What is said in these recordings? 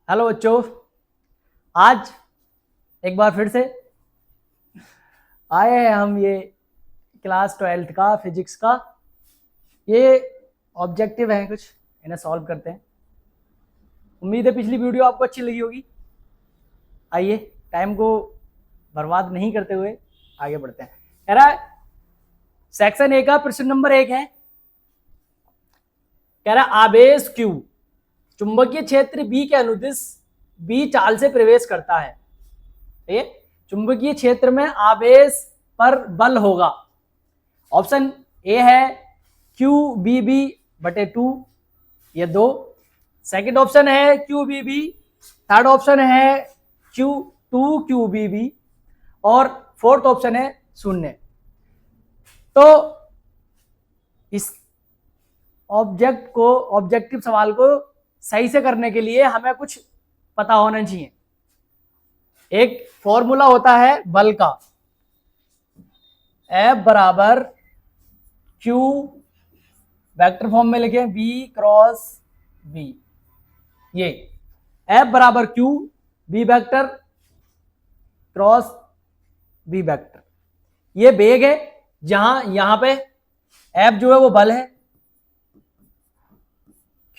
Hello बच्चों, आज एक बार फिर से आए हैं हम ये क्लास 12th का फिजिक्स का ये ऑब्जेक्टिव है, कुछ इन्हें सॉल्व करते हैं। उम्मीद है पिछली वीडियो आपको अच्छी लगी होगी। आइए टाइम को बर्बाद नहीं करते हुए आगे बढ़ते हैं। कह रहा है सेक्शन ए का प्रश्न नंबर 1 है। कह रहा है आवेश Q चुंबकीय क्षेत्र B के अनुदिश B चाल से प्रवेश करता है। ये चुंबकीय क्षेत्र में आवेश पर बल होगा। ऑप्शन ए है QBB/2, ये 2। सेकंड ऑप्शन है QBB, थर्ड ऑप्शन है Q2QBB और फोर्थ ऑप्शन है 0। तो इस ऑब्जेक्टिव सवाल को सही से करने के लिए हमें कुछ पता होना चाहिए। एक फॉर्मूला होता है बल का, F बराबर Q, वेक्टर फॉर्म में लिखें B क्रॉस B। ये F बराबर Q, B vector cross B vector. ये वेग है, जहां यहां पे F जो है वो बल है,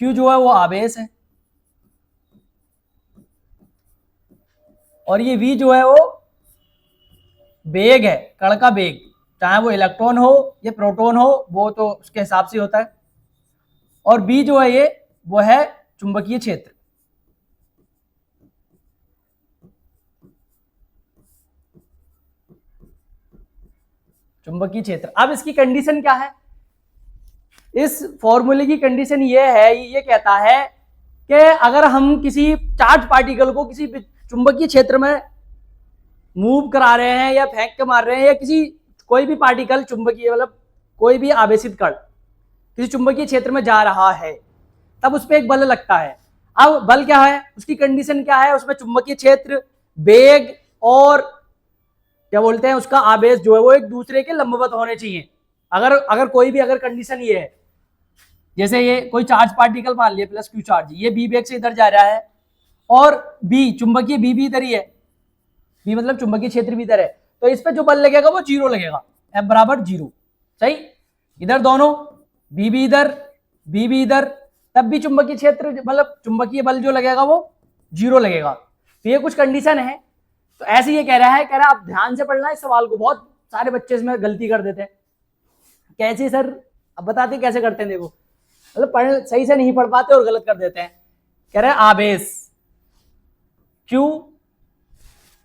Q जो है वो आवेश है और ये V जो है वो वेग है, कण का वेग, चाहे वो इलेक्ट्रॉन हो या प्रोटॉन हो, वो तो उसके हिसाब से होता है। और B जो है ये वो है चुंबकीय क्षेत्र। चुंबकीय क्षेत्र, अब इसकी कंडीशन क्या है? इस फॉर्मूले की कंडीशन ये है, ये कहता है कि अगर हम किसी चार्ज पार्टिकल को किसी चुंबकीय क्षेत्र में मूव करा रहे हैं या फेंक के मार रहे हैं, या किसी कोई भी पार्टिकल चुंबकीय मतलब कोई भी आवेशित कण किसी चुंबकीय क्षेत्र में जा रहा है, तब उस पर एक बल लगता है। अब बल क्या है, उसकी कंडीशन क्या है? उसमें चुंबकीय क्षेत्र, वेग और क्या बोलते हैं उसका आवेश जो है वो एक दूसरे के लंबवत होने चाहिए। अगर कोई भी अगर कंडीशन ये है, जैसे ये कोई चार्ज पार्टिकल मान लिया प्लस Q चार्ज, ये B वेग से इधर जा रहा है और B चुंबकीय B भी इधर ही है, B मतलब चुंबकीय क्षेत्र भी इधर है, तो इस पे जो बल लगेगा वो 0 लगेगा, F बराबर 0। सही, इधर दोनों B भी इधर, B भी इधर, तब भी चुंबकीय क्षेत्र मतलब चुंबकीय बल जो लगेगा वो 0 लगेगा। तो ये कुछ कंडीशन है। तो ऐसे ये कह रहा है आप ध्यान से पढ़ना इस सवाल को, बहुत सारे बच्चे इसमें गलती कर देते हैं। कैसे सर? अब बताते कैसे करते हैं। देखो, मतलब सही से नहीं पढ़ पाते और गलत कर देते हैं। कह रहे हैं आवेश Q,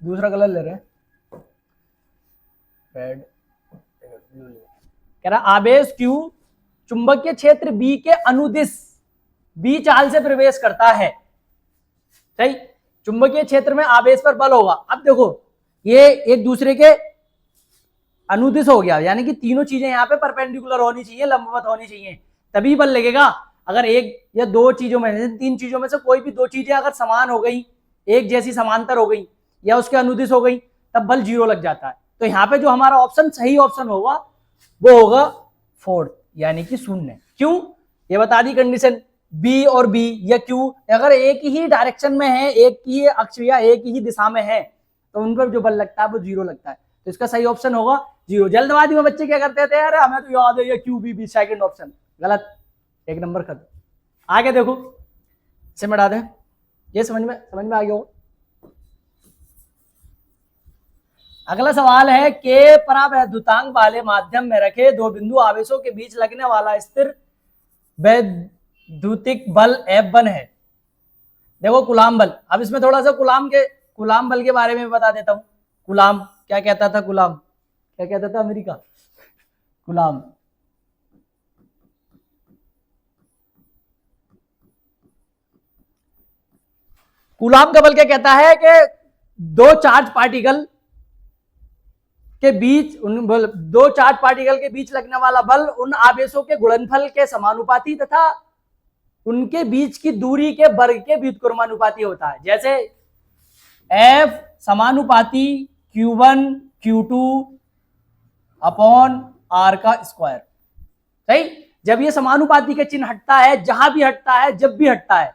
दूसरा कलर ले रहे हैं रेड, कह रहा आवेश Q चुंबकीय क्षेत्र B के अनुदिश B चाल से प्रवेश करता है। सही, चुंबकीय क्षेत्र में आवेश पर बल होगा। अब देखो, ये एक दूसरे के अनुदिश हो गया, यानी कि तीनों चीजें यहाँ पे परपेंडिकुलर होनी चाहिए, लंबवत होनी चाहिए, तभी बल लगेगा। अगर एक या दो चीजों में, तीन चीजों में से कोई भी दो चीजें अगर समान हो गई, एक जैसी समांतर हो गई या उसके अनुदिश हो गई, तब बल 0 लग जाता है। तो यहाँ पे जो हमारा ऑप्शन सही ऑप्शन होगा वो होगा फोर्थ, यानी कि 0। क्यों? ये बता दी कंडीशन, B और B या Q अगर एक ही डायरेक्शन में है, एक ही अक्ष या एक ही दिशा में है, तो उन पर जो बल लगता है वो 0 लगता है। तो इसका सही ऑप्शन होगा 0। जल्दबाजी में बच्चे क्या करते थे, अरे हमें तो याद है ये QBB, सेकंड ऑप्शन गलत, एक नंबर खत्म। आगे देखो, इसे मिटा दें, ये समझ में आ गया हो। अगला सवाल है के परावैद्युतांक वाले माध्यम में रखे दो बिंदु आवेशों के बीच लगने वाला स्थिर वैद्युतिक बल F1 है। देखो कूलाम बल, अब इसमें थोड़ा सा कूलाम बल के बारे में बता देता हूं। कूलाम क्या कहता था? कूलाम क्या कहता था? America coulomb. कूलाम का बल क्या कहता है कि दो चार्ज पार्टिकल के बीच लगने वाला बल उन आवेशों के गुणनफल के समानुपाती तथा उनके बीच की दूरी के वर्ग के व्युत्क्रमानुपाती होता है। जैसे F समानुपाती Q1 Q2 अपॉन R का स्क्वायर। सही, जब ये समानुपाती का चिन्ह हटता है, जहां भी हटता है, जब भी हटता है,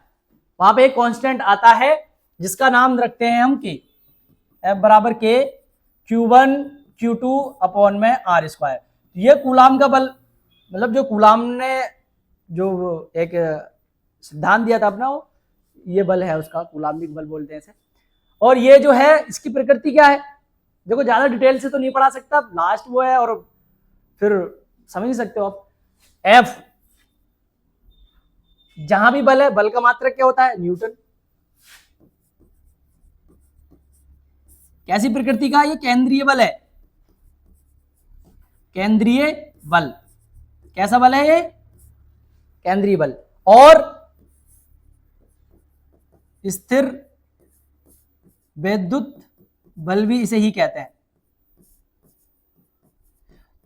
वहां पे एक कांस्टेंट आता है जिसका नाम रखते हैं हम के, एफ बराबर के Q1 Q2 अपॉन में आर स्क्वायर। ये कूलाम का बल, मतलब जो कूलाम ने जो एक सिद्धांत दिया था अपना, वो ये बल है उसका, कूलाम्बिक बल बोलते हैं इसे। और ये जो है इसकी प्रकृति क्या है, देखो ज्यादा डिटेल से तो नहीं पढ़ा सकता, लास्ट वो है और फिर समझ नहीं सकते हो आप। एफ, जहां भी बल है, बल का मात्रक क्या होता है, न्यूटन। कैसी प्रकृति का, ये केंद्रीय बल है, केंद्रीय बल। कैसा बल है ये, केंद्रीय बल। और स्थिर वैद्युत बल भी इसे ही कहते हैं।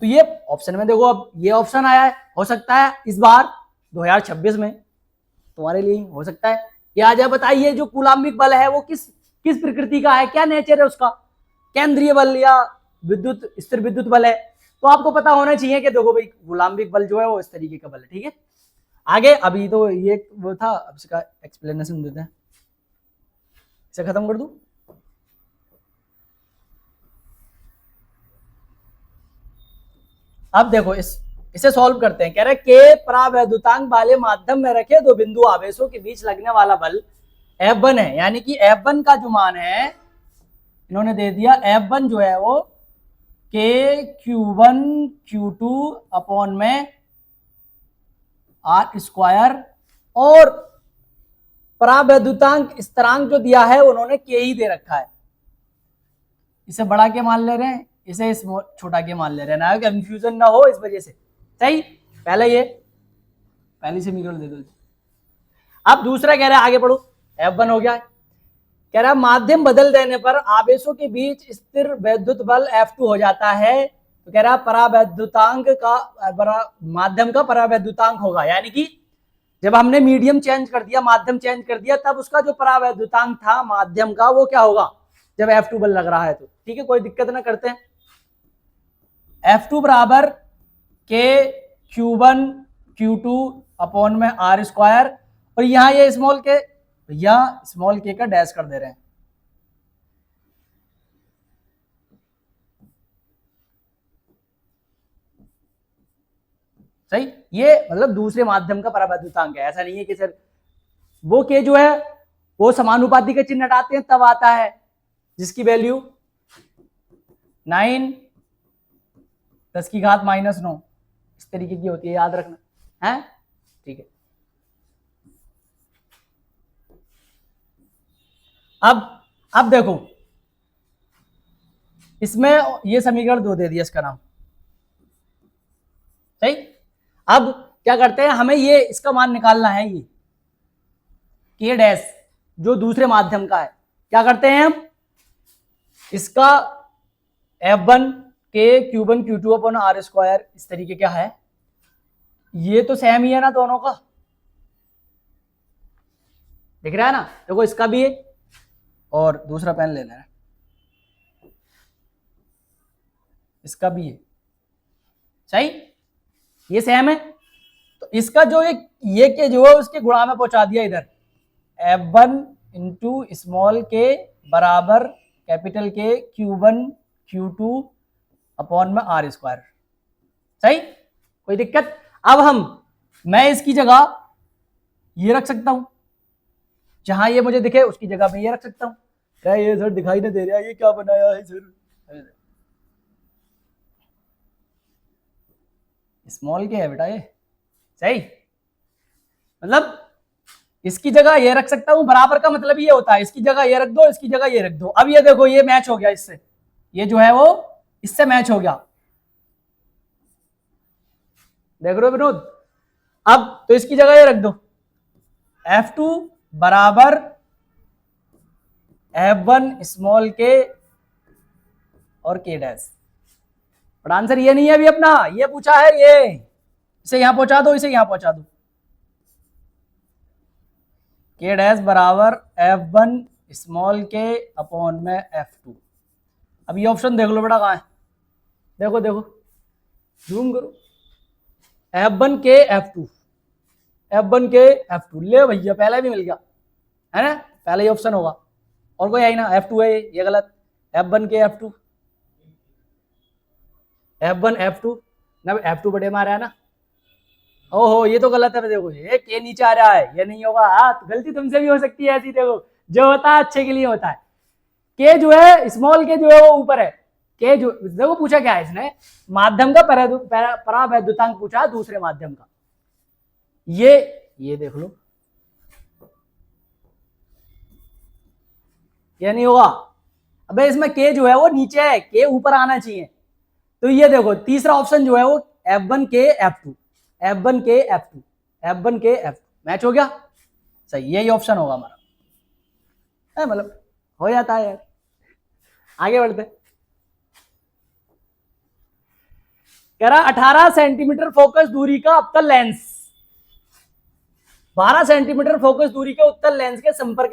तो ये ऑप्शन में देखो, अब ये ऑप्शन आया है, हो सकता है इस बार 2026 में तुम्हारे लिए हो सकता है ये आ जाए। बताइए जो कूलाम्बिक बल है वो किस किस प्रकृति का है, क्या नेचर है उसका, केंद्रीय बल या विद्युत, स्थिर विद्युत बल है। तो आपको पता होना चाहिए कि देखो भाई कूलाम्बिक बल जो है वो इस तरीके का बल है। ठीक है, आगे अभी तो ये वो था, अब इसका एक्सप्लेनेशन देते हैं, इसे खत्म कर दूं। अब देखो इसे सॉल्व करते हैं। कह रहे के परावैद्युतांक वाले माध्यम में रखे दो बिंदु आवेशों के बीच लगने वाला बल F1 है, यानी कि F1 का जो मान है इन्होंने दे दिया, F1 जो है वो के Q1 Q2 अपॉन में आर स्क्वायर, और परावैद्युतांक स्थिरांक जो दिया है उन्होंने के ही दे रखा है। इसे बड़ा के मान ले रहे हैं, इसे छोटा के मान ले रहे हैं, ना कंफ्यूजन ना हो इस वजह से। सही, पहले ये पहली समीकरण दे दो। अब दूसरा कह रहा है, आगे पढ़ो, F1 हो गया है। कह रहा है माध्यम बदल देने पर आवेशों के बीच स्थिर वैद्युत बल F2 हो जाता है। तो कह रहा है परावैद्युतांक का माध्यम का परावैद्युतांक होगा, यानी कि जब हमने मीडियम चेंज कर दिया, माध्यम चेंज कर दिया, तब उसका जो परावैद्युतांक था माध्यम का वो क्या होगा, जब F2 बल लग रहा है तो। ठीक है, कोई दिक्कत ना करते हैं। F2 बराबर के Q1 Q2 अपॉन में आर स्क्वायर, और यहां ये स्मॉल के, भैया स्मॉल के का डैश कर दे रहे हैं। सही, ये मतलब दूसरे माध्यम का परावैद्युतांक है, ऐसा नहीं है कि सर वो के जो है वो समानुपाती का चिन्ह हटाते हैं तब आता है, जिसकी वैल्यू 9 10 की घात -9 इस तरीके की होती है, याद रखना है। ठीक है, अब देखो इसमें ये समीकरण 2 दे दिया, इसका नाम। सही, अब क्या करते हैं, हमें ये इसका मान निकालना है, ये के डैश जो दूसरे माध्यम का है। क्या करते हैं हम, इसका F1 के Q1 Q2 upon are square इस तरीके क्या है, ये तो सेम ही है ना दोनों का, दिख रहा है ना। देखो इसका भी है, और दूसरा पेन ले लेना, इसका भी है। सही, ये सेम है, तो इसका जो एक ये के जो है उसके गुणा में पहुंचा दिया इधर, F1 इंटू स्मॉल के बराबर कैपिटल के Q1 Q2 अपॉन में आर स्क्वायर। सही, कोई दिक्कत। अब मैं इसकी जगह ये रख सकता हूं, जहां ये मुझे दिखे उसकी जगह पे ये रख सकता हूं। क्या ये सर दिखाई नहीं दे रहा, ये क्या बनाया है सर, स्मॉल के है बेटा ये। सही, मतलब इसकी जगह ये रख सकता हूं, बराबर का मतलब ये होता है इसकी जगह ये रख दो, इसकी जगह ये रख दो। अब ये देखो ये मैच हो गया इससे, ये जो है वो इससे मैच हो गया, देख रहे हो विनोद। अब तो इसकी जगह ये रख दो, F2 बराबर F1 स्मॉल के और के डैश। पर आंसर ये नहीं है अभी अपना, ये पूछा है, ये इसे यहां पहुंचा दो, इसे यहां पहुंचा दो, के डैश बराबर F1 स्मॉल के अपॉन में F2। अब ये ऑप्शन देख लो बेटा कहां है, देखो देखो जूम करो, F1 के F2, F1 के F2, ले भैया पहले भी मिल गया। है ना, पहला ही ऑप्शन होगा। और कोई आई ना, F2 है ये गलत, F1 के F2, F1 F2 ना, F2 बड़े मारा है ना। ओहो ये तो गलत है, देखो ये के नीचे आ रहा है, ये नहीं होगा। हाँ तो गलती तुमसे भी हो सकती है ऐसी, देखो जो होता है अच्छे के लिए होता है। के जो है स्मॉल के जो है वो ऊपर है, के जो देखो पूछा क्या है इसने, माध्यम का परावैद्युतांक पूछा दूसरे माध्यम का, ये देख लो, ये नहीं होगा। अबे इसमें के जो है वो नीचे है, के ऊपर आना चाहिए। तो ये देखो तीसरा ऑप्शन जो है वो F1 के F2, F1 के F2, F1 के F2 मैच हो गया, सही यही ऑप्शन होगा हमारा। मतलब हो जाता है यार। आगे बढ़ते, कह रहा 18 सेंटीमीटर फोकस दूरी का अवतल लेंस, 12 सेंटीमीटर फोकस दूरी के उत्तल लेंस के संपर्क